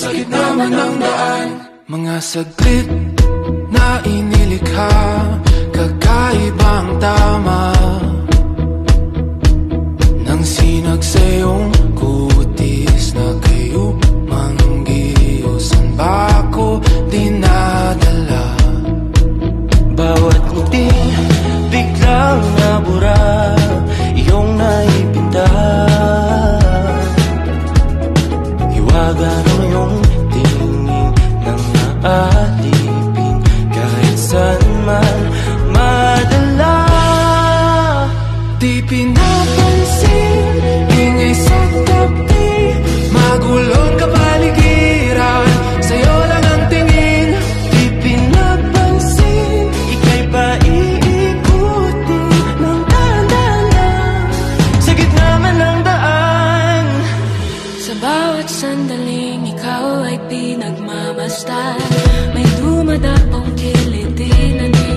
sa gitna man ng daan. Mga saglit na inilikha, kakaibang tama nang sinag sa iyong kutis na kayo manggiusan ba ako dinadala? Bawat ngiti biglang nabura, iyong naipinta. Hiwaga ng iyong tingin nang naatipin kahit saan man madala. Di pinapansin, ingay sa tabi, magulong kapaligiran, sa'yo lang ang tingin. Di pinapansin, ika'y paiikutin ng dahan-dahan sa gitna man ng daan. Sa bawat sandaling ikaw ay pinagmamasdan, may dumadapong kiliti na di